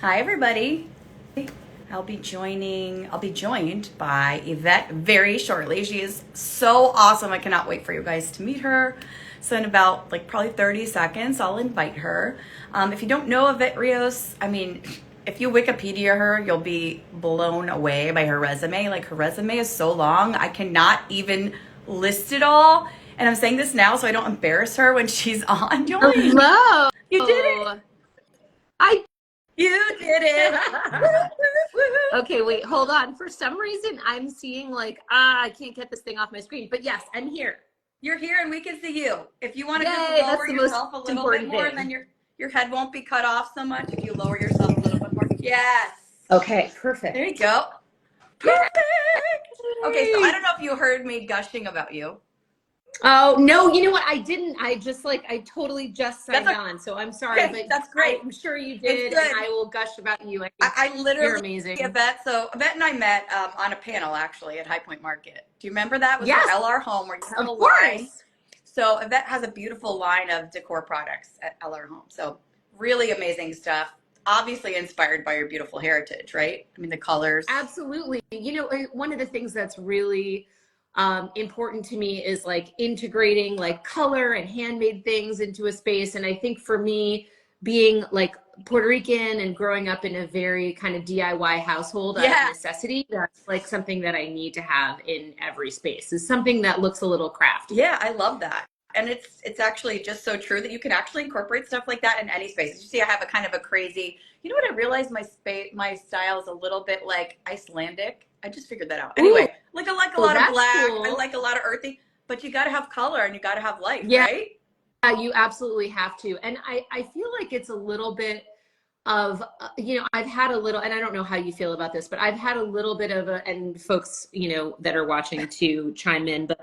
Hi, everybody. I'll be joined by Evette very shortly. She is so awesome. I cannot wait for you guys to meet her. So in about probably 30 seconds, I'll invite her. If you don't know Evette Rios, I mean, if you Wikipedia her, you'll be blown away by her resume. Like, her resume is so long, I cannot even list it all. And I'm saying this now so I don't embarrass her when she's on. Join. Hello. You did it. I You did it. Okay, wait, hold on. For some reason, I'm seeing I can't get this thing off my screen. But yes, I'm here. You're here and we can see you. If you want to Yay, just lower that's the yourself a most little bit important more, thing. then your head won't be cut off so much. If you lower yourself a little bit more. Yes. Okay, perfect. There you go. Perfect. Okay, so I don't know if you heard me gushing about you. Oh, no, you know what? I didn't. I just I totally just signed on. So I'm sorry, Okay, but that's great. I'm sure you did, and I will gush about you. I literally, you're amazing. Evette. So Evette and I met on a panel actually at High Point Market. Do you remember that? It was Yes, for LR Home where you have of a course. line. So Evette has a beautiful line of decor products at LR Home. So really amazing stuff. Obviously inspired by your beautiful heritage, right? I mean, the colors. Absolutely. You know, one of the things that's really important to me is integrating color and handmade things into a space. And I think for me, being Puerto Rican and growing up in a very kind of DIY household out of necessity, that's something that I need to have in every space, is something that looks a little crafty. Yeah, I love that. And it's actually just so true that you can actually incorporate stuff like that in any space. You see, I have a kind of a crazy, you know what, I realized my style is a little bit like Icelandic. I just figured that out. Anyway, I like a lot of black. Cool. I like a lot of earthy, but you got to have color and you got to have life, right? Yeah, you absolutely have to. And I feel like it's a little bit of, I've had a little, and I don't know how you feel about this, but I've had a little bit of and folks, that are watching to chime in, but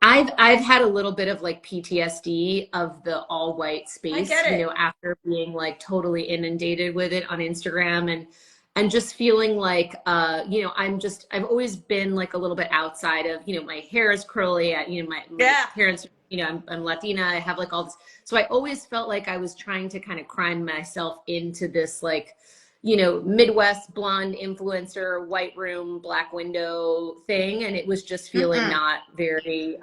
I've had a little bit of PTSD of the all white space, after being totally inundated with it on Instagram and just feeling I've always been a little bit outside of, my hair is curly, my parents, I'm Latina, I have all this. So I always felt like I was trying to kind of crime myself into this Midwest blonde influencer, white room, black window thing. And it was just feeling not very,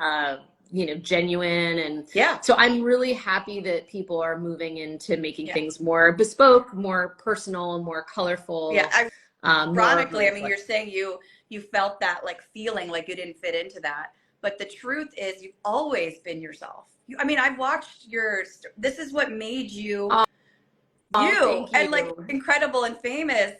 genuine. And so I'm really happy that people are moving into making things more bespoke, more personal, more colorful. Yeah. Ironically, I mean, you're saying you felt that feeling like you didn't fit into that. But the truth is you've always been yourself. I mean, I've watched this is what made you. You and incredible and famous.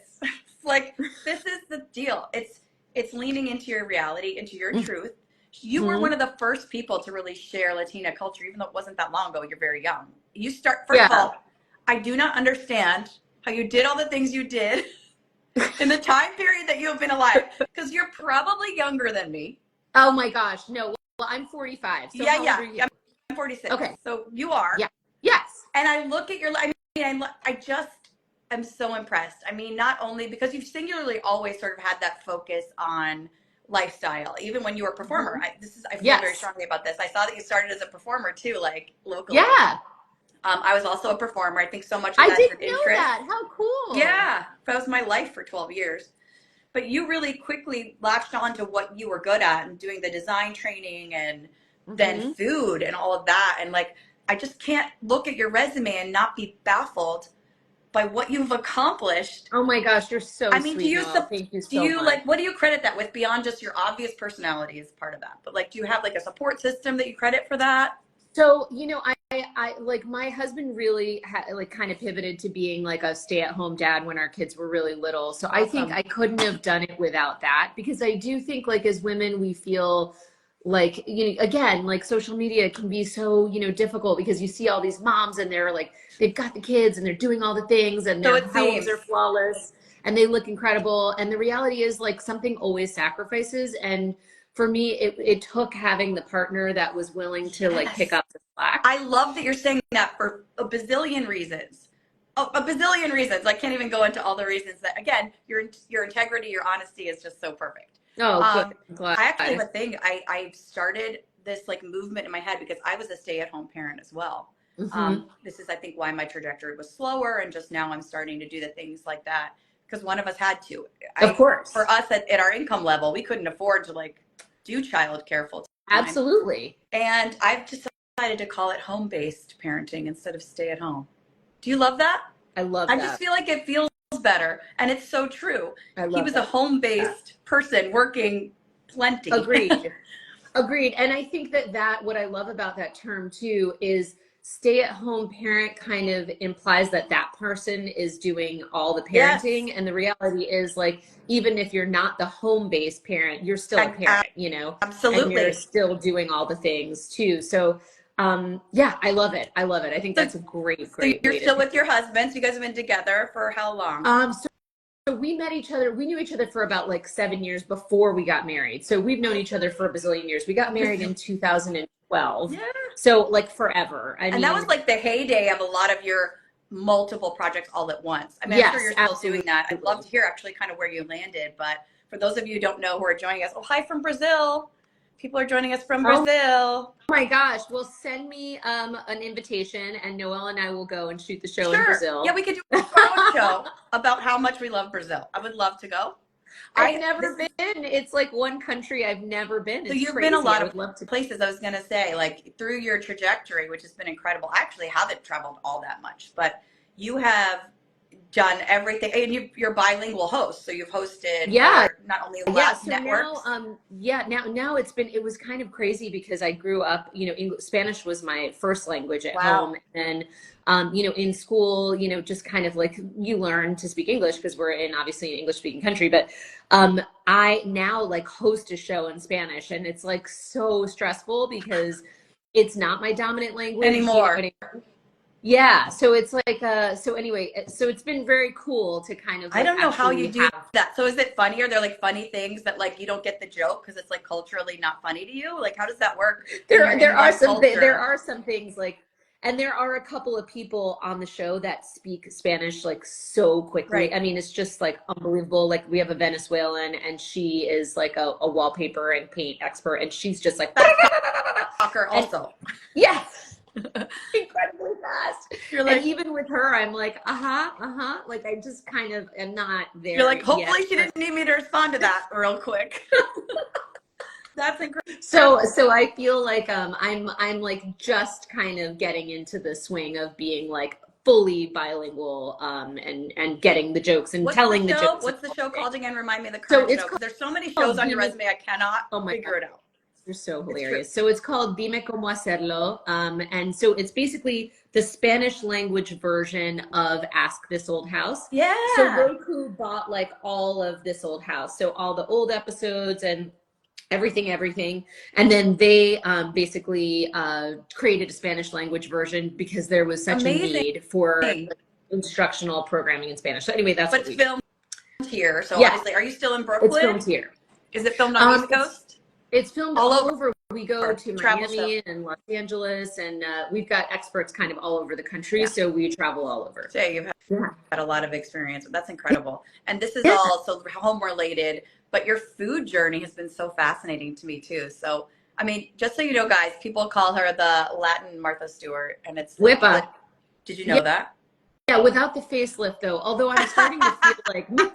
This is the deal. It's leaning into your reality, into your truth. You were one of the first people to really share Latina culture, even though it wasn't that long ago. You're very young. First of all, I do not understand how you did all the things you did in the time period that you have been alive, because you're probably younger than me. Oh my gosh, no. Well, I'm 45. So I'm 46. Okay, so you are. Yeah. Yes. And I look at your. I just am so impressed. I mean, not only because you've singularly always sort of had that focus on lifestyle, even when you were a performer. I feel very strongly about this. I saw that you started as a performer too, locally. Yeah. I was also a performer. I think so much of that's an interest. That. How cool. Yeah. That was my life for 12 years. But you really quickly latched on to what you were good at and doing the design training and then food and all of that. And I just can't look at your resume and not be baffled by what you've accomplished. Oh my gosh, you're so sweet. Thank you so much. What do you credit that with beyond just your obvious personality as part of that? But do you have a support system that you credit for that? So, I my husband really kind of pivoted to being a stay-at-home dad when our kids were really little. So I think I couldn't have done it without that, because I do think as women, we feel again, social media can be so, difficult because you see all these moms and they're they've got the kids and they're doing all the things and their homes are flawless and they look incredible. And the reality is something always sacrifices. And for me, it took having the partner that was willing to pick up the slack. I love that you're saying that for a bazillion reasons. Oh, a bazillion reasons. I can't even go into all the reasons that, again, your integrity, your honesty is just so perfect. Oh, good. Glad. I actually have a thing. I started this movement in my head because I was a stay-at-home parent as well. This is, I think, why my trajectory was slower. And just now I'm starting to do the things like that because one of us had to. Of course. For us at our income level, we couldn't afford to like do childcare full time. Absolutely. And I've decided to call it home-based parenting instead of stay at home. Do you love that? I love that. I just feel like it feels better. And it's so true. He was that. a home-based person working plenty. Agreed. Agreed. And I think that what I love about that term too is stay-at-home parent kind of implies that that person is doing all the parenting. Yes. And the reality is, like, even if you're not the home-based parent, you're still a parent, you know? Absolutely. And you're still doing all the things too. So yeah, I love it. I love it. I think that's a great. So you're still with your husband. So you guys have been together for how long? So we met each other, we knew each other for about like 7 years before we got married. So we've known each other for a bazillion years. We got married in 2012. Yeah. So like forever. I mean, that was like the heyday of a lot of your multiple projects all at once. I mean, yes, I'm sure you're still doing that. I'd love to hear actually kind of where you landed. But for those of you who don't know who are joining us, oh, hi from Brazil. People are joining us from Brazil. Oh my gosh. Well, send me an invitation and Noel and I will go and shoot the show in Brazil. Yeah, we could do a own show about how much we love Brazil. I would love to go. I've never been. It's like one country I've never been. So you've been a lot of places. I was going to say, like, through your trajectory, which has been incredible. I actually haven't traveled all that much, but you have done everything, and you're bilingual host, so you've hosted not only networks. Now it was kind of crazy because I grew up, you know, Spanish was my first language at home, and you know, in school, you know, just kind of like you learn to speak English because we're in obviously an English speaking country, but I now like host a show in Spanish, and it's like so stressful because it's not my dominant language anymore. Yeah, so it's like so anyway, so it's been very cool to kind of like, I don't know how you do that. So is it funny? Are there like funny things that like you don't get the joke because it's like culturally not funny to you? Like how does that work? There are some things like, and there are a couple of people on the show that speak Spanish like so quickly. Right. I mean, it's just like unbelievable. Like we have a Venezuelan and she is like a wallpaper and paint expert, and she's just like talker also. Yeah. Incredibly fast. You're like, and even with her, I'm like, like I just kind of am not there. You're like, hopefully she didn't need me to respond to that real quick. That's incredible. So I feel like I'm like just kind of getting into the swing of being like fully bilingual and getting the jokes and telling the jokes. What's the show called again? Remind me of the current show. Because there's so many shows on your resume, I cannot figure it out. You're so hilarious. So it's called Dime Cómo Hacerlo. And so it's basically the Spanish language version of Ask This Old House. Yeah. So Roku bought like all of This Old House. So all the old episodes and everything. And then they basically created a Spanish language version because there was such a need for like, instructional programming in Spanish. So anyway, that's but it's filmed here. So obviously, are you still in Brooklyn? It's filmed here. Is it filmed on the East Coast? It's filmed all over. We go to Miami and Los Angeles, and we've got experts kind of all over the country, so we travel all over. So you've had a lot of experience. That's incredible. And this is all so home related, but your food journey has been so fascinating to me too. So, I mean, just so you know, guys, people call her the Latin Martha Stewart, and it's Whippa. Did you know that? Yeah, without the facelift though, although I'm starting to feel like maybe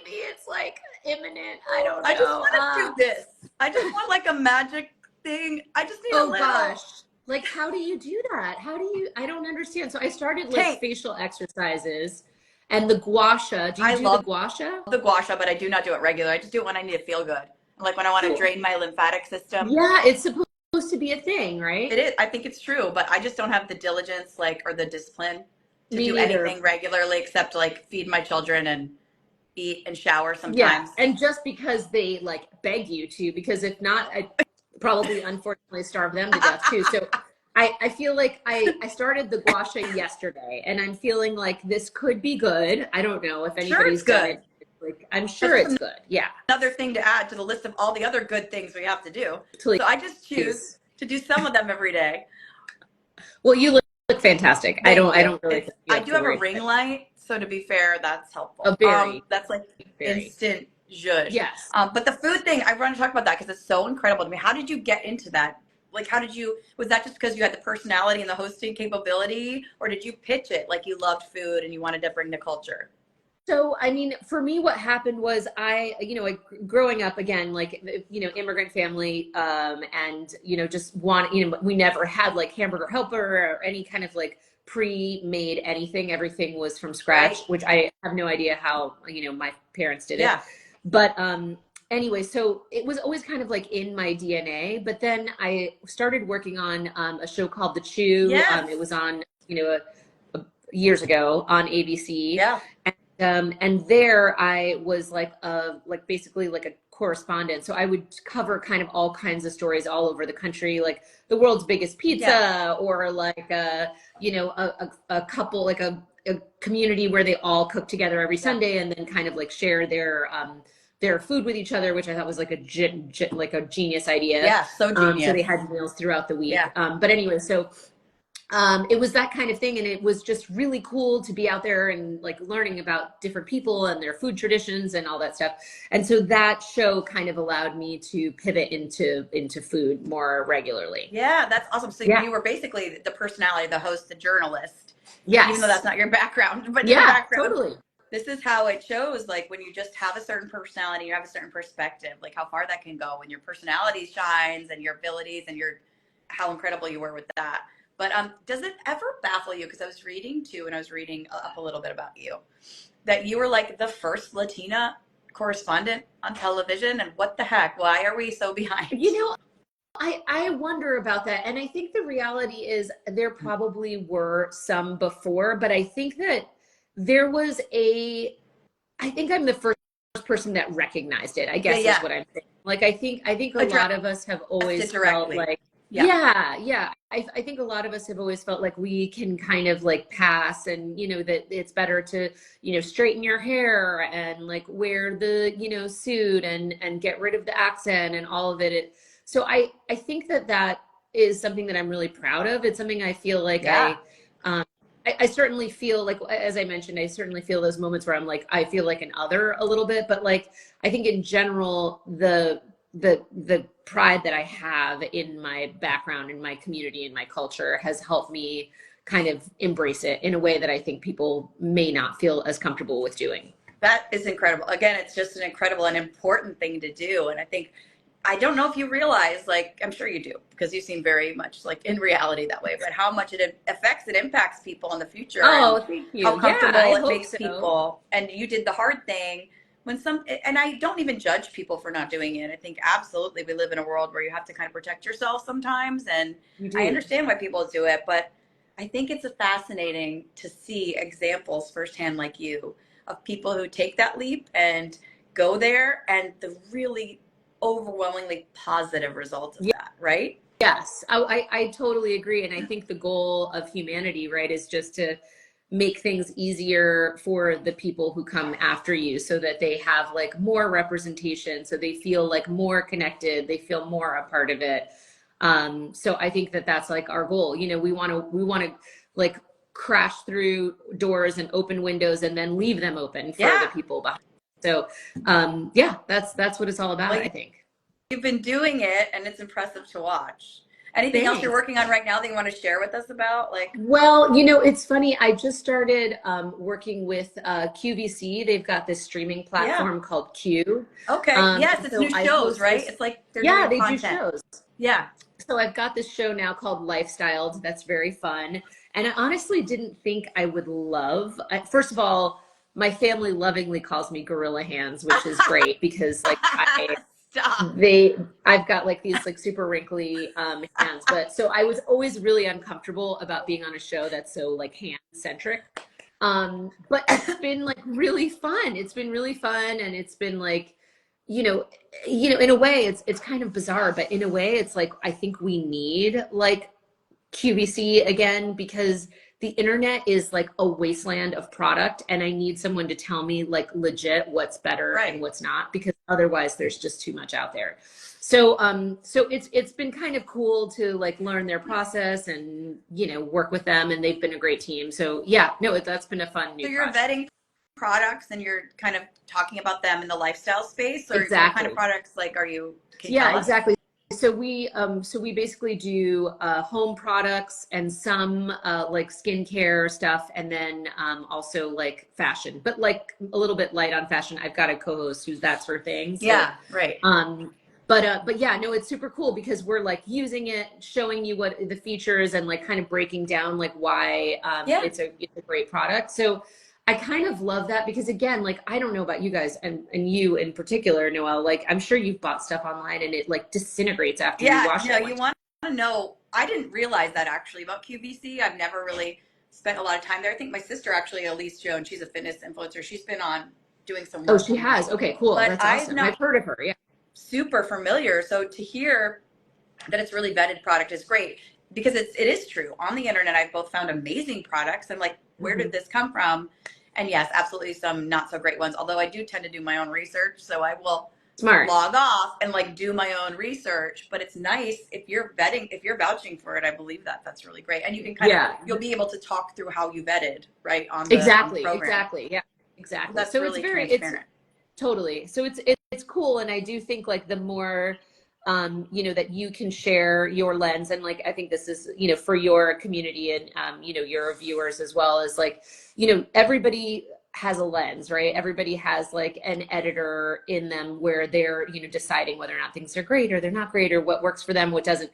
it's like imminent. I don't know. I just want to do this. I just want like a magic thing. I just need a little. Gosh. Like, how do you do that? I don't understand. So I started like facial exercises and the gua sha. Do you do the gua sha? The gua sha, but I do not do it regularly. I just do it when I need to feel good. Like when I want to drain my lymphatic system. Yeah, it's supposed to be a thing, right? It is. I think it's true, but I just don't have the diligence or the discipline to do anything regularly except like feed my children and eat and shower sometimes. Yeah, and just because they like beg you to, because if not, I probably unfortunately starve them to death too. So I feel like I started the gua sha yesterday, and I'm feeling like this could be good. I don't know if anybody's done it. Like, I'm sure it's good. Yeah. Another thing to add to the list of all the other good things we have to do. So I just choose to do some of them every day. Well, you look fantastic. I don't really. I do have a ring light, so to be fair, that's helpful. That's like instant zhuzh. Yes. But the food thing, I want to talk about that because it's so incredible to me. How did you get into that? like, how did you, was that just because you had the personality and the hosting capability, or did you pitch it like you loved food and you wanted to bring the culture? So, I mean, for me, what happened was like growing up again, like, immigrant family, and, just we never had like Hamburger Helper or any kind of like pre-made anything. Everything was from scratch, Right. which I have no idea how, my parents did it. Yeah. But, anyway, so it was always kind of like in my DNA, but then I started working on, a show called The Chew. Yes. It was on, years ago on ABC. Yeah. And there I was like basically like a correspondent. So I would cover kind of all kinds of stories all over the country, like the world's biggest pizza, or like a couple, like a community where they all cook together every Sunday and then kind of like share their food with each other, which I thought was like a genius idea. Yeah, so genius. So they had meals throughout the week. Yeah. But anyway, so it was that kind of thing, and it was just really cool to be out there and like learning about different people and their food traditions and all that stuff. And so that show kind of allowed me to pivot into food more regularly. Yeah, that's awesome. So you were basically the personality, the host, the journalist. Yes. Even though that's not your background, but yeah, your background. Totally. This is how it shows, like when you just have a certain personality, you have a certain perspective, like how far that can go when your personality shines and your abilities and how incredible you were with that. But does it ever baffle you? Because I was reading too, and I was reading up a little bit about you, that you were like the first Latina correspondent on television. And what the heck? Why are we so behind? I wonder about that. And I think the reality is there probably were some before, but I think that there was I think I'm the first person that recognized it, I guess is what I'm saying. Like, I think a lot of us have always felt like, I think a lot of us have always felt like we can kind of like pass, and that it's better to straighten your hair and like wear the suit and get rid of the accent and all of it. So I think that is something that I'm really proud of. It's something I feel like I certainly feel like, as I mentioned, I certainly feel those moments where I'm like, I feel like an other a little bit, but like I think in general the pride that I have in my background, in my community, in my culture has helped me kind of embrace it in a way that I think people may not feel as comfortable with doing. That is incredible. Again, it's just an incredible and important thing to do. And I don't know if you realize, like, I'm sure you do, because you seem very much like in reality that way, but how much it affects and impacts people in the future. Oh, thank you. How comfortable it makes people. And you did the hard thing. And I don't even judge people for not doing it. I think absolutely we live in a world where you have to kind of protect yourself sometimes. And I understand why people do it, but I think it's fascinating to see examples firsthand like you of people who take that leap and go there and the really overwhelmingly positive results of that, right? Yes, I totally agree. And I think the goal of humanity, right, is just to make things easier for the people who come after you so that they have like more representation, so they feel like more connected, they feel more a part of it. So I think that's like our goal. We want to like crash through doors and open windows and then leave them open for the people behind. So that's what it's all about, I think. You've been doing it and it's impressive to watch. Anything else you're working on right now that you want to share with us about? Well, it's funny. I just started working with QVC. They've got this streaming platform called Q. Okay. Yes, it's new shows, right? It's like they're doing content. Do shows. Yeah. So I've got this show now called Lifestyled. That's very fun. And I honestly didn't think I would love. First of all, my family lovingly calls me Gorilla Hands, which is great because like I've got like these like super wrinkly hands, but so I was always really uncomfortable about being on a show that's so like hand centric. But it's been like really fun. It's been really fun, and it's been like, in a way it's kind of bizarre, but in a way it's like I think we need like QVC again, because the internet is like a wasteland of product, and I need someone to tell me like legit what's better and what's not, because otherwise there's just too much out there. So it's been kind of cool to like learn their process and work with them, and they've been a great team. So that's been a fun new So you're project. vetting products and you're kind of talking about them in the lifestyle space, or exactly. what kind of products like are you? Exactly. So we basically do home products and some like skincare stuff, and then also like fashion, but like a little bit light on fashion. I've got a co-host who's that's her thing. So, Yeah, right. but yeah, no, it's super cool because we're like using it, showing you what the features and like kind of breaking down like why it's a great product. So I kind of love that because again, like I don't know about you guys and you in particular, Noel, like I'm sure you've bought stuff online and it like disintegrates after you wash it. Yeah, you want to know, I didn't realize that actually about QVC. I've never really spent a lot of time there. I think my sister actually, Elise Jones, she's a fitness influencer. She's been on doing some work. Oh, she has. Okay, cool. But that's awesome. I've heard of her. Yeah. Super familiar. So to hear that it's really vetted product is great because it is true. On the internet, I've both found amazing products and like, where did this come from? And yes, absolutely some not so great ones. Although I do tend to do my own research. So I will log off and like do my own research. But it's nice if you're vetting, if you're vouching for it, I believe that that's really great. And you can kind of, you'll be able to talk through how you vetted, right? On the, on the program. Exactly. Yeah, exactly. That's so really it's very, transparent. Totally. So it's cool. And I do think like the more, you know, that you can share your lens and like, I think this is, you know, for your community and, you know, your viewers as well as like, you know, everybody has a lens, right? Everybody has like an editor in them where they're, you know, deciding whether or not things are great or they're not great or what works for them, what doesn't.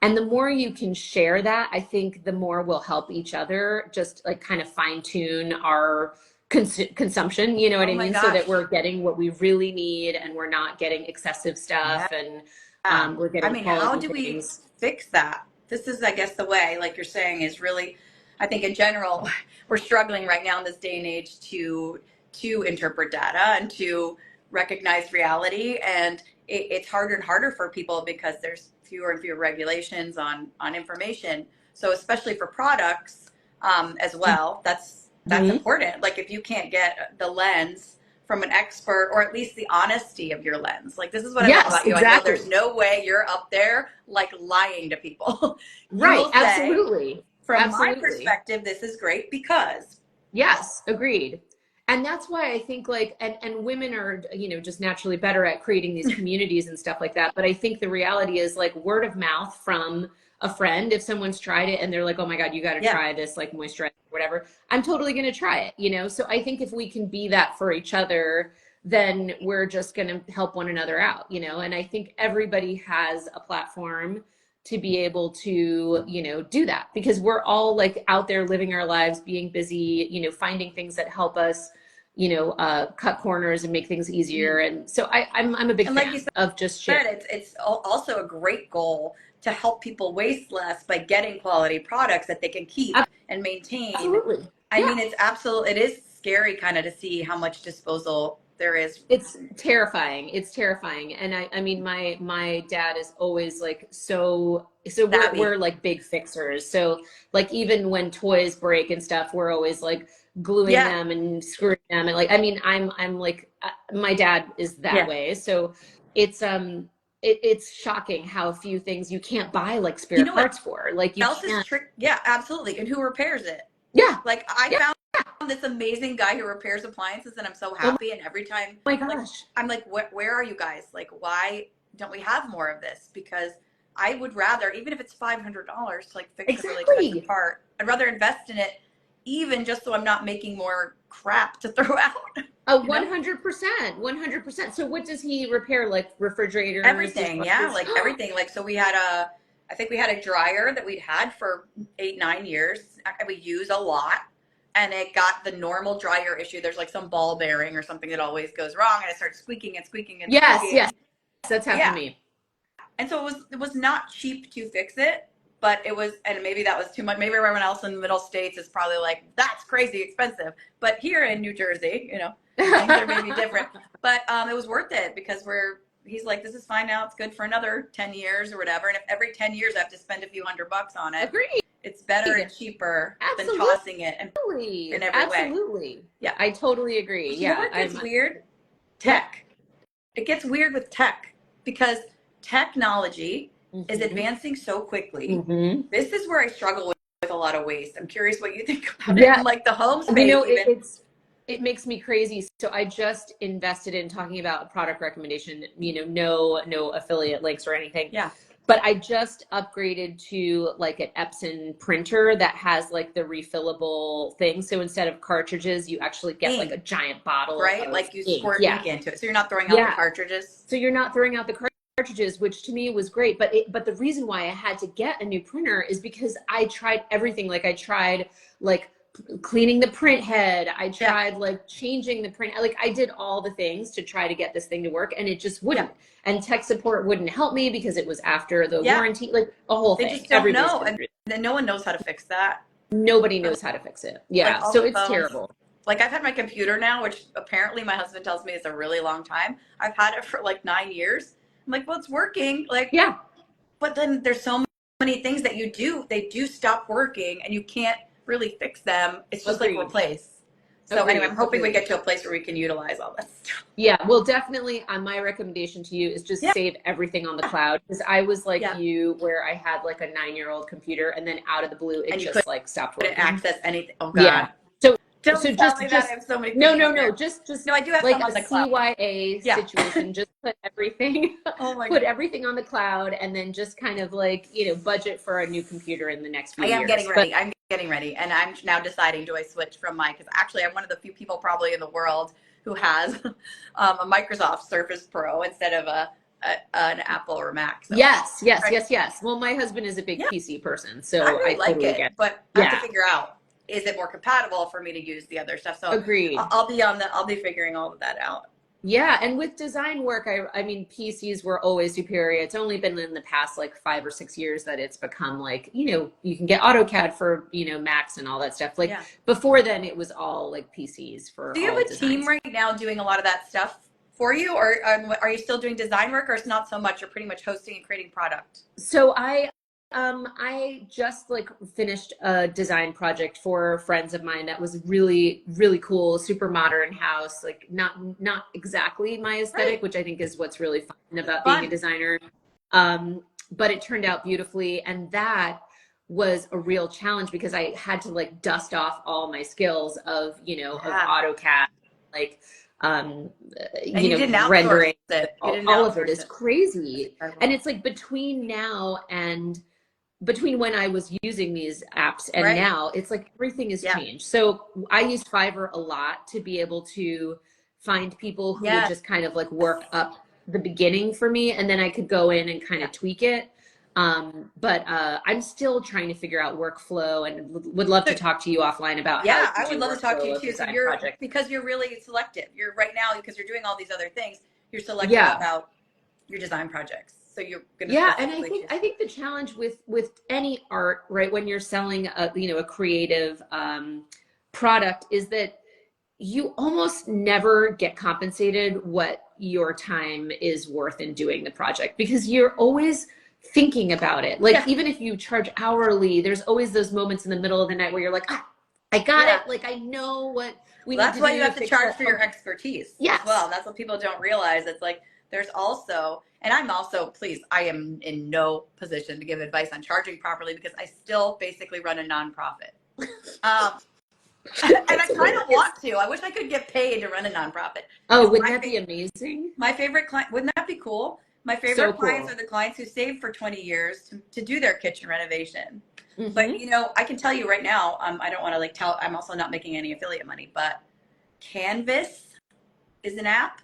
And the more you can share that, I think the more we'll help each other just like kind of fine tune our consumption, you know what I mean? So that we're getting what we really need and we're not getting excessive stuff and we're getting, I mean, how do we fix that? This is, I guess, the way, like you're saying, is really, I think in general, we're struggling right now in this day and age to interpret data and to recognize reality. And it's harder and harder for people because there's fewer and fewer regulations on information. So especially for products as well, that's important. Like if you can't get the lens from an expert or at least the honesty of your lens. Like this is what I love about you. I know there's no way you're up there like lying to people. Right. Absolutely. From my perspective, this is great because. Yes, agreed. And that's why I think like, and women are, you know, just naturally better at creating these communities and stuff like that. But I think the reality is like word of mouth from a friend, if someone's tried it and they're like, oh my God, you got to try this, like moisturizer, whatever, I'm totally going to try it, you know? So I think if we can be that for each other, then we're just going to help one another out, you know? And I think everybody has a platform to be able to, you know, do that because we're all like out there living our lives, being busy, you know, finding things that help us, you know, cut corners and make things easier. And so I'm a big fan like you said, of just sharing. It's also a great goal to help people waste less by getting quality products that they can keep and maintain. Absolutely. I mean, it is scary kind of to see how much disposal there is. It's terrifying. It's terrifying. And I mean, my dad is always like, so we're like big fixers. So like, even when toys break and stuff, we're always like gluing them and screwing them. And like, I mean, I'm like, my dad is that way. So it's shocking how few things you can't buy like spare parts for. Like you can't. Yeah, absolutely. And who repairs it? Yeah. Like I found this amazing guy who repairs appliances and I'm so happy. And every time my gosh, like, I'm like, where are you guys? Like, why don't we have more of this? Because I would rather, even if it's $500 to like fix a really expensive part, I'd rather invest in it, even just so I'm not making more crap to throw out. 100%. So what does he repair? Like refrigerators? Everything. Yeah. Like everything. Like, so we had I think we had a dryer that we'd had for 8-9 years. We use a lot and it got the normal dryer issue. There's like some ball bearing or something that always goes wrong and it starts squeaking and squeaking and squeaking. Yes. That's happened to me. And so it was not cheap to fix it, but it was, and maybe that was too much. Maybe everyone else in the middle states is probably like, that's crazy expensive. But here in New Jersey, you know, things are maybe different. But it was worth it because he's like, this is fine now. It's good for another 10 years or whatever. And if every 10 years I have to spend a few $100 on it, it's better and cheaper than tossing it in every way. Absolutely. Yeah, I totally agree. You know what gets weird? Tech. It gets weird with tech because technology is advancing so quickly. This is where I struggle with a lot of waste. I'm curious what you think about it. Like the home space. You know, it makes me crazy. So I just invested in talking about a product recommendation, you know, no affiliate links or anything. Yeah. But I just upgraded to like an Epson printer that has like the refillable thing. So instead of cartridges, you actually get like a giant bottle right? of Like you ink. squirt ink into it. So you're not throwing out the Yeah. cartridges. So you're not throwing out the cartridges, which to me was great. But the reason why I had to get a new printer is because I tried everything. Like I tried like cleaning the print head. I tried like changing the print. Like I did all the things to try to get this thing to work, and it just wouldn't. And tech support wouldn't help me because it was after the warranty, like a whole thing. They just don't know, and then no one knows how to fix that. Nobody knows how to fix it. Yeah, like so it's terrible. Like I've had my computer now, which apparently my husband tells me is a really long time. I've had it for like 9 years. I'm like, well, it's working. Like, yeah. But then there's so many things that they do stop working, and you can't really fix them. It's just like replace. So anyway, I'm hoping we get to a place where we can utilize all this stuff. Yeah, well, definitely my recommendation to you is just save everything on the cloud. Because I was like you, where I had like a 9-year-old computer, and then out of the blue, it just like stopped working. Couldn't access anything. Oh God. Yeah. Don't tell me that I have so many no, just no, I do have like some on the cloud. CYA situation. Just put everything, everything on the cloud, and then just kind of like budget for a new computer in the next few years. I am getting ready. I'm getting ready, and I'm now deciding: do I switch from because actually I'm one of the few people probably in the world who has a Microsoft Surface Pro instead of an Apple or Mac. So yes. Well, my husband is a big PC person, so I really like totally it, get it. But I have to figure out, is it more compatible for me to use the other stuff? So agreed. I'll be figuring all of that out. Yeah, and with design work, I mean, PCs were always superior. It's only been in the past like 5 or 6 years that it's become like, you can get AutoCAD for, Macs and all that stuff. Like before then, it was all like PCs for. Do you have a team right now doing a lot of that stuff for you, or are you still doing design work, or it's not so much? You're pretty much hosting and creating product. So I just like finished a design project for friends of mine that was really, really cool, super modern house, like not exactly my aesthetic, which I think is what's really fun about being a designer. But it turned out beautifully. And that was a real challenge because I had to like dust off all my skills of, of AutoCAD, like, rendering all of it is crazy. And it's like between when I was using these apps and now, it's like everything has changed. So I used Fiverr a lot to be able to find people who would just kind of like work up the beginning for me, and then I could go in and kind of tweak it. But I'm still trying to figure out workflow, and would love to talk to you offline about how I would love to talk to you too. So because you're really selective. You're right now, because you're doing all these other things, you're selective about your design projects. So you're gonna and I think the challenge with any art, right, when you're selling a creative product, is that you almost never get compensated what your time is worth in doing the project, because you're always thinking about it. Like even if you charge hourly, there's always those moments in the middle of the night where you're like, I got it. Like I know what we need to do. That's why you have to charge for your expertise as well. That's what people don't realize. It's like there's also, and I am in no position to give advice on charging properly, because I still basically run a nonprofit. And I kind of want to. I wish I could get paid to run a nonprofit. Oh, wouldn't that be amazing? My favorite client, wouldn't that be cool? My favorite clients are the clients who saved for 20 years to do their kitchen renovation. Mm-hmm. But, I can tell you right now, I don't want to I'm also not making any affiliate money, but Canvas is an app.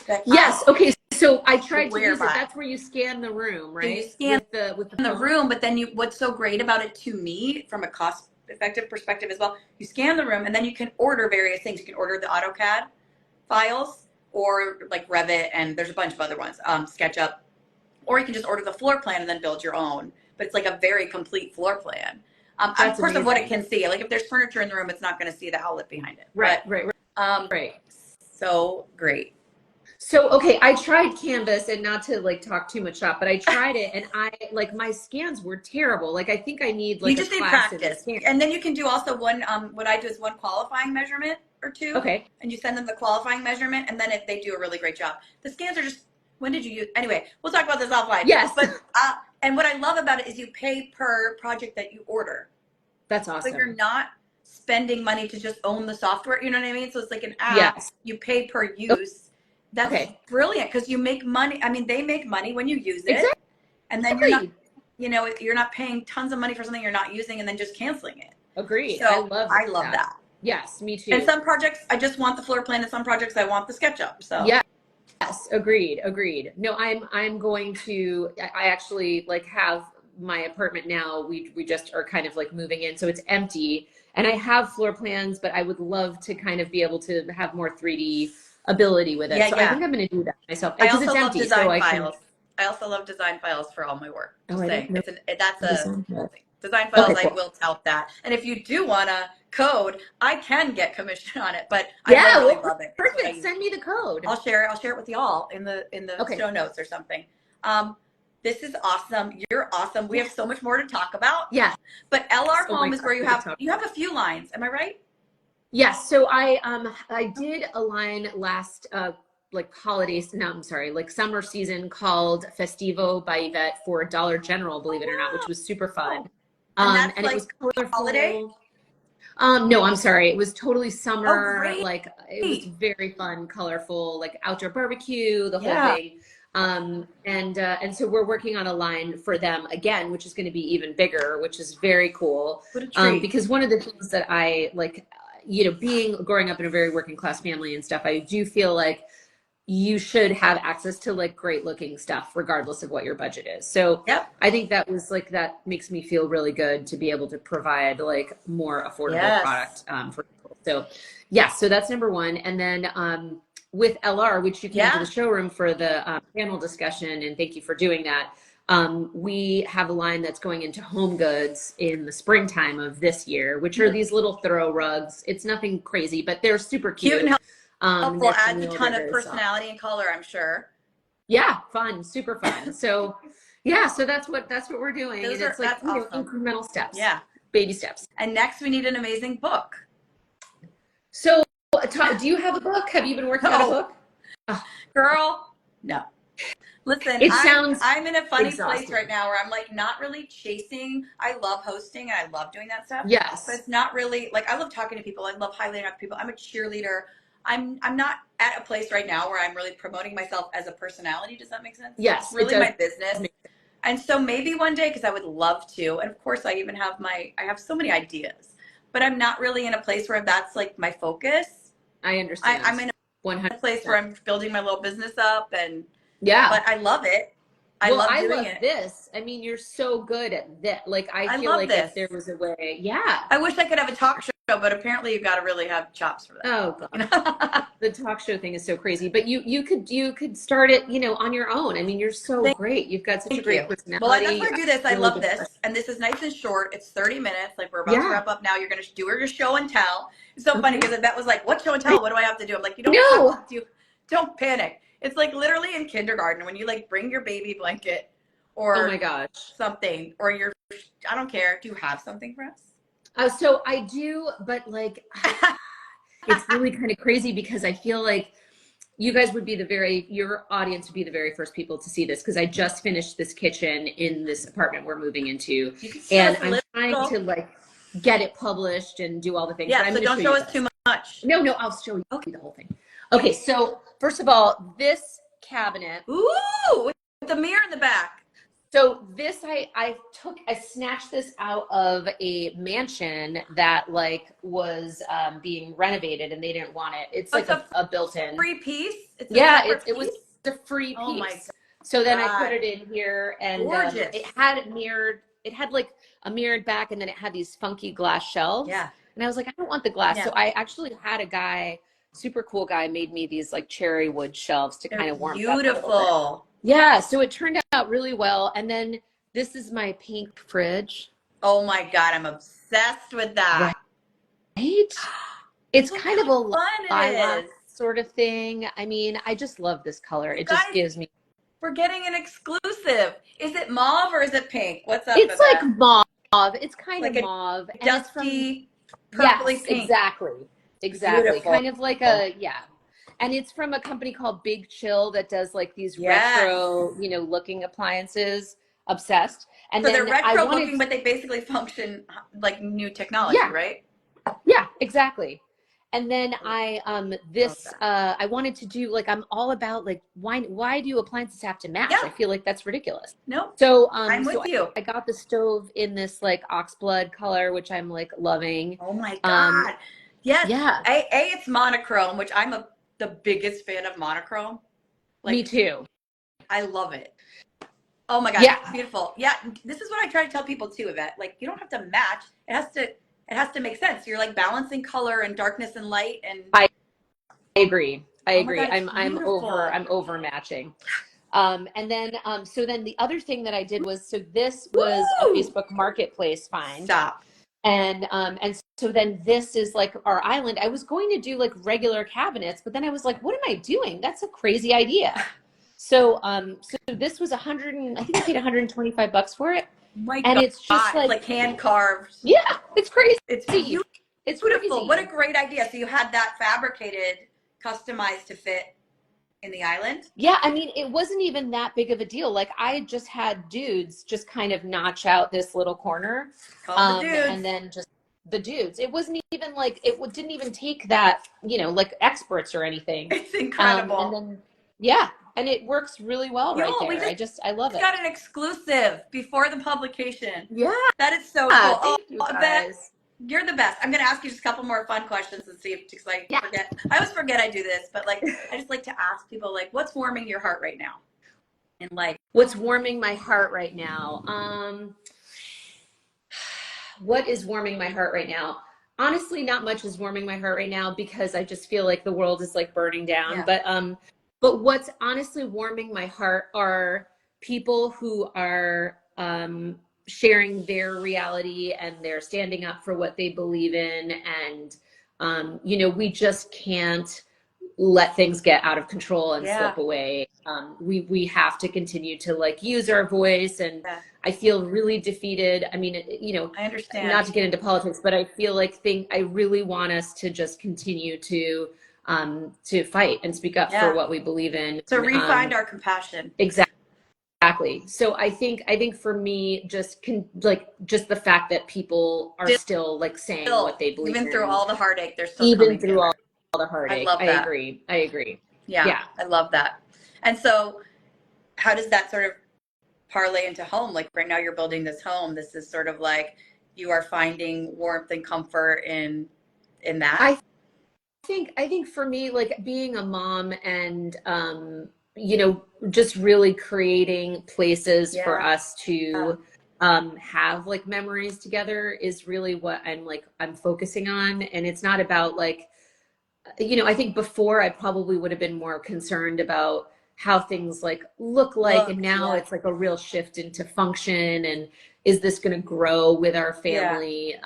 Okay. So I tried to use it. That's where you scan the room, right? So you scan with the room, but then what's so great about it to me, from a cost-effective perspective as well, you scan the room, and then you can order various things. You can order the AutoCAD files, or like Revit, and there's a bunch of other ones, SketchUp, or you can just order the floor plan and then build your own. But it's like a very complete floor plan. Of course, of what it can see. Like if there's furniture in the room, it's not going to see the outlet behind it. Right. So great. So, okay, I tried Canvas, and not to like talk too much shop, but I tried it, and my scans were terrible. Like I think I need like you just need practice, and then you can do also one. What I do is one qualifying measurement or two. Okay. And you send them the qualifying measurement, and then if they do a really great job. The scans are just, when did you use? Anyway, we'll talk about this offline. Yes. But and what I love about it is you pay per project that you order. That's awesome. So you're not spending money to just own the software. You know what I mean? So it's like an app. Yes. You pay per use. That's brilliant, because you make money. I mean, they make money when you use it. And then you're not, you're not paying tons of money for something you're not using and then just canceling it. Agreed. So I love that. Yes, me too. And some projects, I just want the floor plan, and some projects I want the SketchUp. So yeah. Yes, agreed. No, I'm going to, I actually like have my apartment now. We just are kind of like moving in, so it's empty. And I have floor plans, but I would love to kind of be able to have more 3D ability with it. Yeah, so I think I'm going to do that myself. I Because also it's love empty, DesignFiles. I also love DesignFiles for all my work. Just saying. That's a DesignFiles. Okay, cool. I will tout that. And if you do want to code, I can get commission on it, but I really love it. Perfect. Send me the code. I'll share it with y'all in the show notes or something. This is awesome. You're awesome. We have so much more to talk about. Yeah. But LR Home is where you have a few lines. Am I right? Yes. So I did a line last like summer season called Festivo by Evette for Dollar General, believe it or not, which was super fun. And like it was colorful. Holiday? No, I'm sorry. It was totally summer. Oh, great. Like it was very fun, colorful, like outdoor barbecue, the whole thing. And so we're working on a line for them again, which is going to be even bigger, which is very cool. What a treat. Because one of the things that I like, growing up in a very working class family and stuff, I do feel like you should have access to like great looking stuff regardless of what your budget is. So I think that was like, that makes me feel really good to be able to provide like more affordable product for people. So so that's number one. And then with LR, which you came to the showroom for the panel discussion, and thank you for doing that. We have a line that's going into Home Goods in the springtime of this year, which are these little throw rugs. It's nothing crazy, but they're super cute. And helpful, adds a ton of personality and color, I'm sure. Yeah, fun, super fun. So so that's what we're doing. And it's like awesome. Incremental steps. Yeah. Baby steps. And next we need an amazing book. So do you have a book? Have you been working on a book? Oh. Girl, no. Listen, I'm in a funny place right now where I'm like not really chasing. I love hosting and I love doing that stuff. Yes. But it's not really like, I love talking to people. I love highlighting other people. I'm a cheerleader. I'm not at a place right now where I'm really promoting myself as a personality. Does that make sense? Yes. It's really my business. And so maybe one day, because I would love to, and of course I even have I have so many ideas, but I'm not really in a place where that's like my focus. I understand. I'm in a place where I'm building my little business up, and but I love it. I love doing it. This. I mean, you're so good at that. Like, I feel like if there was a way, I wish I could have a talk show, but apparently you've got to really have chops for that. Oh God. The talk show thing is so crazy, but you could start it, on your own. I mean, you're so great. You've got such a great personality. Well, that's why I do this. I love this. And this is nice and short. It's 30 minutes. Like we're about to wrap up now. You're going to do your show and tell. It's so funny because that was like, what show and tell? What do I have to do? I'm like, you don't have to. Don't panic. It's like literally in kindergarten when you like bring your baby blanket or oh my gosh, something, or I don't care. Do you have something for us? So I do, but like, it's really kind of crazy because I feel like you guys would be your audience would be the very first people to see this, because I just finished this kitchen in this apartment we're moving into, and I'm trying to like get it published and do all the things. Yeah, so don't show us too much. No, I'll show you the whole thing. Okay, so first of all, this cabinet. Ooh, with the mirror in the back. So this, I snatched this out of a mansion that like was being renovated and they didn't want it. It's like a built-in free piece. It was a free piece. Oh my God. So then I put it in here, and it had like a mirrored back, and then it had these funky glass shelves. Yeah. And I was like, I don't want the glass. Yeah. So I actually had a guy, super cool guy, made me these like cherry wood shelves to kind of warm it up. Beautiful. Yeah, so it turned out really well. And then this is my pink fridge. Oh my God, I'm obsessed with that. Right? It's kind of a lilac sort of thing. I mean, I just love this color. It just gives me. We're getting an exclusive. Is it mauve or is it pink? What's up? It's like mauve. It's kind of mauve. Dusty, purpley pink. Exactly. Beautiful. Kind of like and it's from a company called Big Chill that does like these retro, looking appliances. Obsessed. And so they're retro looking, but they basically function like new technology, right? Yeah, exactly. And then I I wanted to do like, I'm all about like, why do appliances have to match? Yeah. I feel like that's ridiculous. Nope. So I'm with you. I got the stove in this like oxblood color, which I'm like loving. Oh my God. Yes. Yeah. It's monochrome, which I'm the biggest fan of monochrome. Like, me too. I love it. Oh my God. Yeah. It's beautiful. Yeah. This is what I try to tell people too, Evette. Like, you don't have to match. It has to make sense. You're like balancing color and darkness and light. And I agree. I oh my agree. God, I'm over matching. And then so then the other thing that I did was, so this was a Facebook Marketplace find. Stop. And so then this is like our island. I was going to do like regular cabinets, but then I was like, what am I doing? That's a crazy idea. So so this was I think I paid $125 for it. My and God. it's just like hand carved. Yeah, it's crazy. It's beautiful. It's beautiful. crazy. What a great idea. So you had that fabricated, customized to fit in the island? Yeah, I mean, it wasn't even that big of a deal. Like, I just had dudes just kind of notch out this little corner. Call the dudes. And then just the dudes. It wasn't even like, didn't even take that, like experts or anything. It's incredible. And then, yeah, and it works really well right there. I love it. Got an exclusive before the publication. Yeah. That is so cool. Thank you guys. You're the best. I'm going to ask you just a couple more fun questions and see if, because I forget. I always forget I do this, but like, I just like to ask people, like, what's warming your heart right now? And like, what's warming my heart right now? What is warming my heart right now? Honestly, not much is warming my heart right now, because I just feel like the world is like burning down. Yeah. But what's honestly warming my heart are people who are, sharing their reality, and they're standing up for what they believe in. And, we just can't let things get out of control and slip away. We have to continue to like use our voice. And I feel really defeated. I mean, I understand. Not to get into politics, but I feel like I really want us to just continue to fight and speak up for what we believe in. To re-find our compassion. Exactly. So I think for me, just the fact that people are still like saying what they believe in. Even through all the heartache, they're still coming through all the heartache. I love that. I agree. Yeah, I love that. And so how does that sort of parlay into home? Like right now you're building this home. This is sort of like you are finding warmth and comfort in that. I think for me, like being a mom and just really creating places for us to have like memories together is really what I'm focusing on. And it's not about like, I think before I probably would have been more concerned about how things like look, and now it's like a real shift into function, and is this going to grow with our family?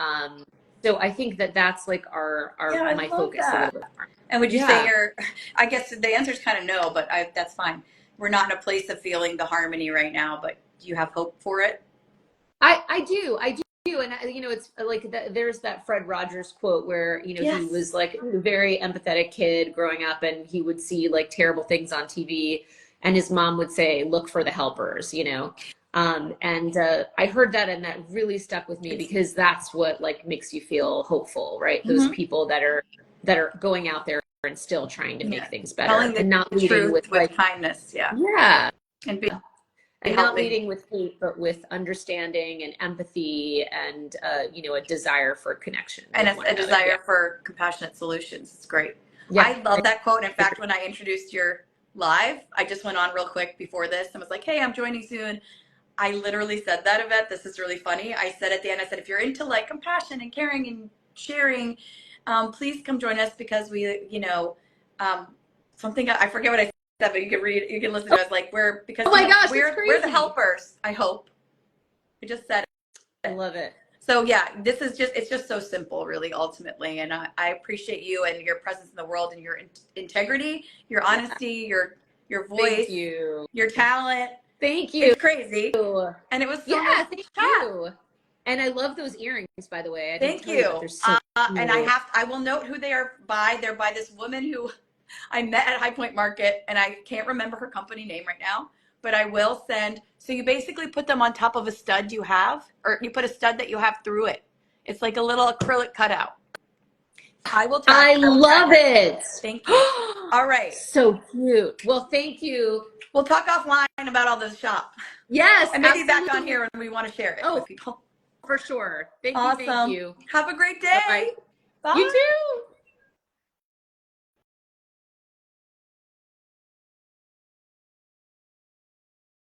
So I think that's like my focus a little bit more. And would you say I guess the answer is kind of no, but that's fine. We're not in a place of feeling the harmony right now, but do you have hope for it? I do. And it's like there's that Fred Rogers quote where, he was like a very empathetic kid growing up, and he would see like terrible things on TV, and his mom would say, look for the helpers, and I heard that, and that really stuck with me, because that's what like makes you feel hopeful, right? Those people that are going out there and still trying to make things better, and not leading with like kindness. And not leading with hate, but with understanding and empathy, and a desire for connection, and a desire for compassionate solutions. It's great. I love that quote. In fact, when I introduced your live, I just went on real quick before this and was like, hey, I'm joining soon. I literally said that, Evette. This is really funny. I said at the end, I said, if you're into like compassion and caring and sharing, please come join us, because we, something, I forget what I said, but you can listen to us. Like we're the helpers. I hope. I just said it. I love it. So yeah, it's just so simple, really, ultimately. And I appreciate you and your presence in the world, and your integrity, your honesty, your voice, your talent. Thank you. It's crazy. And it was so nice. Thank you. And I love those earrings, by the way. Thank you. And I will note who they are by. They're by this woman who I met at High Point Market, and I can't remember her company name right now, but I will send. So you basically put them on top of a stud you have, or you put a stud that you have through it. It's like a little acrylic cutout. I will I will tag love her. it. Thank you. All right. So cute. Well, thank you. We'll talk offline about all this shop. Yes. And maybe back on here when we want to share it with people. For sure. Thank Awesome. you. Have a great day. Bye. Bye. You too.